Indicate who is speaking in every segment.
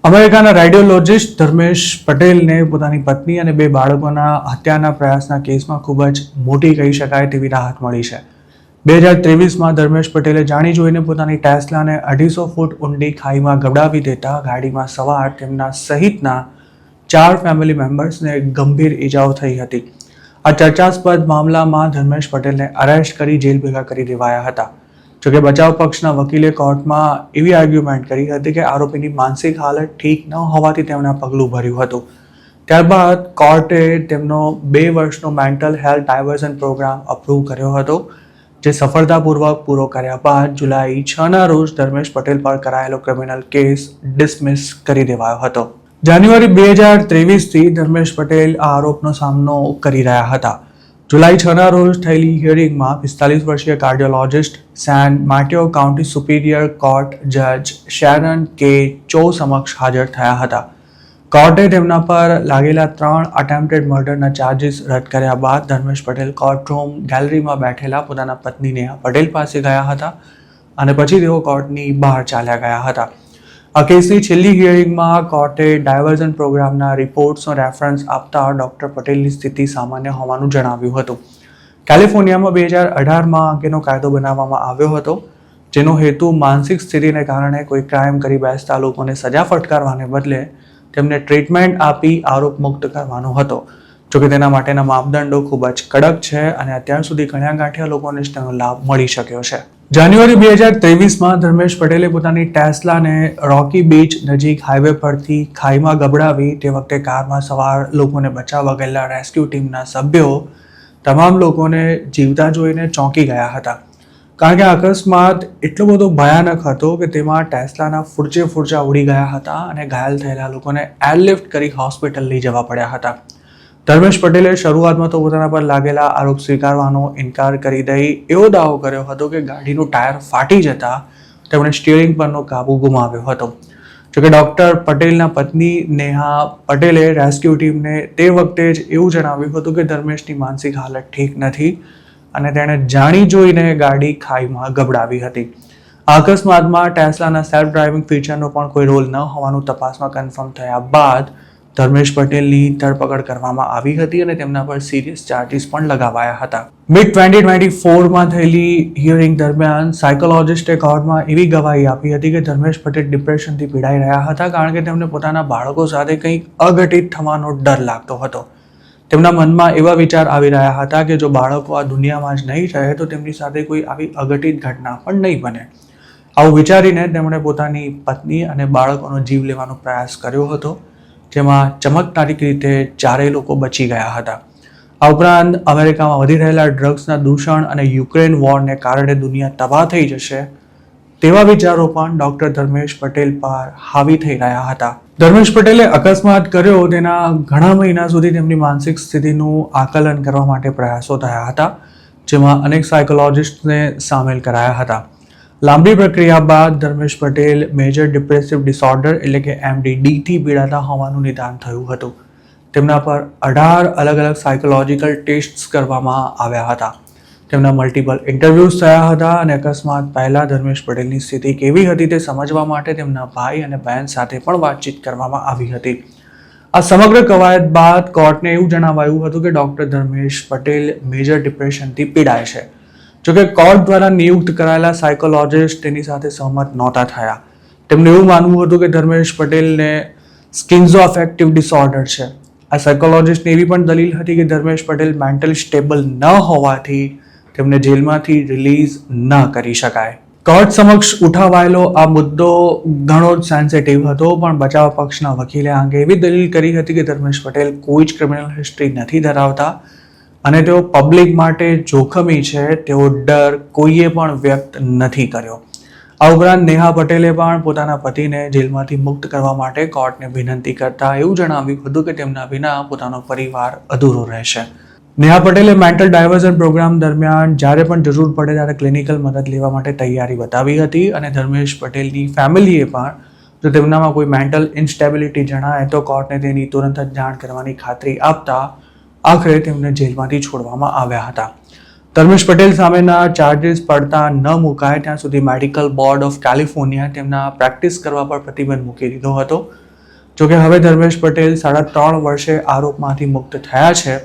Speaker 1: અમેરિકાના રેડિયોલોજિસ્ટ ધર્મેશ પટેલને પોતાની પત્ની અને બે બાળકોના હત્યાના પ્રયાસના કેસમાં ખૂબ જ મોટી કહી શકાય તેવી રાહત મળી છે. 2023માં ધર્મેશ પટેલે જાણી જોઈને પોતાની ટેસ્લાને 250 ફૂટ ઊંડી ખાઈમાં ગબડાવી દેતા ગાડીમાં સવાર તેમના સહિતના 4 ફેમિલી મેમ્બર્સને ગંભીર ઈજાઓ થઈ હતી. આ ચર્ચાસ્પદ મામલામાં ધર્મેશ પટેલને અરેસ્ટ કરી જેલ ભેગા કરી દેવાયા હતા. જોકે બચાવ પક્ષના વકીલે કોર્ટમાં એવી આર્ગ્યુમેન્ટ કરી હતી કે આરોપીની માનસિક હાલત ઠીક ન હોવાથી તેમણે આ પગલું ભર્યું હતું. ત્યારબાદ કોર્ટે તેમનો 2 વર્ષનો mental health diversion programme approve કર્યો હતો, જે સફળતાપૂર્વક પૂરો કર્યા બાદ જુલાઈ 6ના રોજ ધર્મેશ પટેલ પર કરાયેલો ક્રિમિનલ કેસ ડિસમિસ કરી દેવાયો હતો. જાન્યુઆરી 2023થી ધર્મેશ પટેલ આ આરોપનો સામનો કરી રહ્યા હતા. જુલાઈ 6ના રોજ થયેલી હિયરિંગમાં 45 વર્ષીય cardiologist San Mateo County Superior Court જજ શેરન કે ચો સમક્ષ હાજર થયા હતા. કોર્ટે તેમના પર લાગેલા 3 અટેમ્પ્ટેડ મર્ડરના ચાર્જીસ રદ કર્યા બાદ ધર્મેશ પટેલ કોર્ટરૂમ ગેલેરીમાં બેઠેલા પોતાના પત્ની નેહા પટેલ પાસે ગયા હતા અને પછી તેઓ કોર્ટની બહાર ચાલ્યા ગયા હતા. આ કેસની છેલ્લી હિયરિંગમાં કોર્ટે ડાયવર્ઝન પ્રોગ્રામના રિપોર્ટ્સનો રેફરન્સ આપતા ડોક્ટર પટેલની સ્થિતિ સામાન્ય હોવાનું જણાવ્યું હતું. કેલિફોર્નિયામાં 2018માં અંગેનો કાયદો બનાવવામાં આવ્યો હતો, જેનો હેતુ માનસિક સ્થિતિને કારણે કોઈ ક્રાઇમ કરી બેસતા લોકોને સજા ફટકારવાને બદલે તેમને ટ્રીટમેન્ટ આપી આરોપ મુક્ત કરવાનો હતો. જોકે તેના માટેના માપદંડો ખૂબ જ કડક છે અને અત્યાર સુધી ગણ્યા ગાંઠ્યા લોકોને જ તેનો લાભ મળી શક્યો છે. જાન્યુઆરી 2023માં ધર્મેશ પટેલે પોતાની ટેસ્લાને રોકી બીચ નજીક હાઈવે પરથી ખાઈમાં ગબડાવી તે વખતે કારમાં સવાર લોકોને બચાવવા ગયેલા રેસ્ક્યુ ટીમના સભ્યો તમામ લોકોને જીવતા જોઈને ચોંકી ગયા હતા. કારણ કે અકસ્માત એટલો બધો ભયાનક હતો કે તેમાં ટેસ્લાના ફૂરચા ઉડી ગયા હતા અને ઘાયલ થયેલા લોકોને એરલિફ્ટ કરી હોસ્પિટલ લઈ જવા પડ્યા હતા. ધર્મેશ પટેલે શરૂઆતમાં તો પોતાના પર લાગેલા આરોપ સ્વીકારવાનો ઇનકાર કરી દઈ એવો દાવો કર્યો હતો કે ગાડીનું ટાયર ફાટી જતા તેમણે સ્ટીયરિંગ પરનો કાબુ ગુમાવ્યો હતો. જોકે ડોક્ટર પટેલના પત્ની નેહા પટેલે રેસ્ક્યુ ટીમને તે વખતે જ એવું જણાવ્યું હતું કે ધર્મેશની માનસિક હાલત ઠીક નથી અને તેણે જાણી જોઈને ગાડી ખાઈમાં ગબડાવી હતી. આ અકસ્માતમાં ટેસ્લાના સેલ્ફ ડ્રાઇવિંગ ફીચરનો પણ કોઈ રોલ ન હોવાનું તપાસમાં કન્ફર્મ થયા બાદ ધર્મેશ પટેલની ધરપકડ કરવામાં આવી હતી અને તેમના પર સિરિયસ ચાર્જીસ પણ લગાવાયા હતા. મિડ 2024માં થયેલી હિયરિંગ દરમિયાન સાયકોલોજિસ્ટે કોર્ટમાં એવી ગવાહી આપી હતી કે ધર્મેશ પટેલ ડિપ્રેશનથી પીડાઈ રહ્યા હતા, કારણ કે તેમને પોતાના બાળકો સાથે કંઈક અઘટિત થવાનો ડર લાગતો હતો. તેમના મનમાં એવા વિચાર આવી રહ્યા હતા કે જો બાળકો આ દુનિયામાં જ નહીં રહે તો તેમની સાથે કોઈ આવી અઘટિત ઘટના પણ નહીં બને. આવું વિચારીને તેમણે પોતાની પત્ની અને બાળકોનો જીવ લેવાનો પ્રયાસ કર્યો હતો, જેમાં ચમત્કારિક રીતે 4 લોકો બચી ગયા હતા. આ ઉપરાંત અમેરિકામાં વધી રહેલા ડ્રગ્સના દૂષણ અને યુક્રેન વોરને કારણે દુનિયા તબાહ થઈ જશે તેવા વિચારો પણ ડોક્ટર ધર્મેશ પટેલ પર હાવી થઈ રહ્યા હતા. ધર્મેશ પટેલે અકસ્માત કર્યો તેના ઘણા મહિના સુધી તેમની માનસિક સ્થિતિનું આકલન કરવા માટે પ્રયાસો થયા હતા, જેમાં અનેક સાયકોલોજિસ્ટને સામેલ કરાયા હતા. લાંબી પ્રક્રિયા બાદ Dharmesh Patel major depressive disorder એટલે કે MDDથી પીડાતા હોવાનું નિદાન થયું હતું. તેમના પર 18 અલગ અલગ સાયકોલોજીકલ ટેસ્ટ કરવામાં આવ્યા હતા. તેમના મલ્ટિપલ ઇન્ટરવ્યૂઝ થયા હતા અને અકસ્માત પહેલા ધર્મેશ પટેલની સ્થિતિ કેવી હતી તે સમજવા માટે તેમના ભાઈ અને બહેન સાથે પણ વાતચીત કરવામાં આવી હતી. આ સમગ્ર કવાયત બાદ કોર્ટને એવું જણાવાયું હતું કે ડોક્ટર ધર્મેશ પટેલ મેજર ડિપ્રેશનથી પીડાય છે. જોકે કોર્ટ દ્વારા નિયુક્ત કરાયેલા સાયકોલોજિસ્ટ તેની સાથે સહમત નહોતા થયા. તેમનું એવું માનવું હતું કે ધર્મેશ પટેલને સ્કિઝોઅફેક્ટિવ ડિસઓર્ડર છે. આ સાયકોલોજિસ્ટની એવી પણ દલીલ હતી કે ધર્મેશ પટેલ મેન્ટલી સ્ટેબલ ન હોવાથી તેમને જેલમાંથી રિલીઝ ન કરી શકાય. કોર્ટ સમક્ષ ઉઠાવાયેલો આ મુદ્દો ઘણો જ સેન્સિટિવ હતો, પણ બચાવ પક્ષના વકીલે આ અંગે એવી દલીલ કરી હતી કે ધર્મેશ પટેલ કોઈ જ ક્રિમિનલ હિસ્ટ્રી નથી ધરાવતા અને તેઓ પબ્લિક માટે જોખમી છે તેવો ડર કોઈએ પણ વ્યક્ત નથી કર્યો. આ ઉપરાંત નેહા પટેલે પણ પોતાના પતિને જેલમાંથી મુક્ત કરવા માટે કોર્ટને વિનંતી કરતા એવું જણાવ્યું હતું કે તેમના વિના પોતાનો પરિવાર અધૂરો રહેશે. નેહા પટેલે મેન્ટલ ડાયવર્ઝન પ્રોગ્રામ દરમિયાન જ્યારે પણ જરૂર પડે ત્યારે ક્લિનિકલ મદદ લેવા માટે તૈયારી બતાવી હતી અને ધર્મેશ પટેલની ફેમિલીએ પણ જો તેમનામાં કોઈ મેન્ટલ ઇન્સ્ટેબિલિટી જણાય તો કોર્ટને તેની તુરંત જ જાણ કરવાની ખાતરી આપતા આખરે તેમને જેલમાંથી છોડવામાં આવ્યા હતા. ધર્મેશ પટેલ સામેના ચાર્જીસ પડતા ન મુકાય ત્યાં સુધી મેડિકલ બોર્ડ ઓફ કેલિફોર્નિયા તેમના પ્રેક્ટિસ કરવા પર પ્રતિબંધ મૂકી દીધો હતો જોકે હવે ધર્મેશ પટેલ 3.5 વર્ષે આરોપમાંથી મુક્ત થયા છે,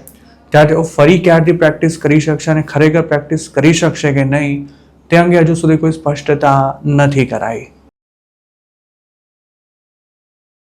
Speaker 1: ત્યારે તેઓ ફરી ક્યારથી પ્રેક્ટિસ કરી શકશે અને ખરેખર પ્રેક્ટિસ કરી શકશે કે નહીં તે અંગે હજુ સુધી કોઈ સ્પષ્ટતા નથી કરાઈ.